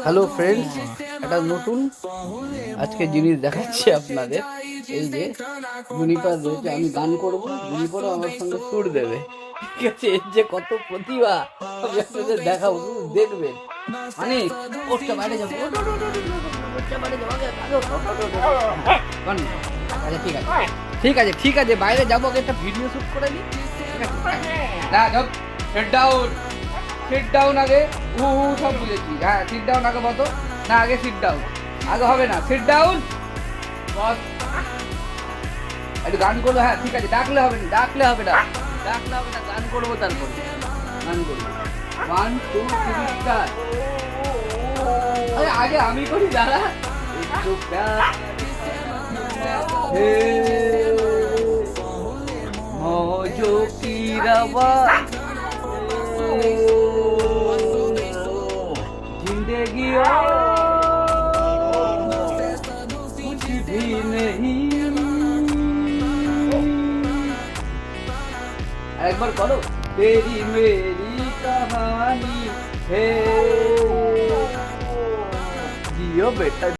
Hello friends, একটা নতুন আজকে জিনিস দেখাচ্ছি আপনাদের। এই যে জুনিপার রয়েছে, আমি গান করব, জুনিপারও আমার সঙ্গে সুর দেবে। ঠিক আছে, এর যে কত প্রতিভা আমি আপনাদের দেখাবো, শুধু দেখবেন। মানে ওটা বাইরে যাবো, আচ্ছা ঠিক আছে, ঠিক আছে, ঠিক আছে, বাইরে যাবো, আগে একটা ভিডিও শুট করে নিই। ঠিক আছে, না সেট ডাউন, সিট ডাউন আগে। সব বুঝেছি, হ্যাঁ সিট ডাউন আগে বলো। না আগে সিট ডাউন, আগে হবে না, সিট ডাউন বস। একটু গান করবো, হ্যাঁ ঠিক আছে, ডাকলে হবে না, ডাকলে হবে না, ডাকলে হবে না, গান করবো, তারপর গান করবো। 1 2 3 স্টার্ট। আগে আমি করি, দাঁড়া। একটু প্যার হে মৌজো কি রওয়া जिंदगी कुछ भी नहीं। एक बार करो, तेरी मेरी कहानी है जियो बेटा।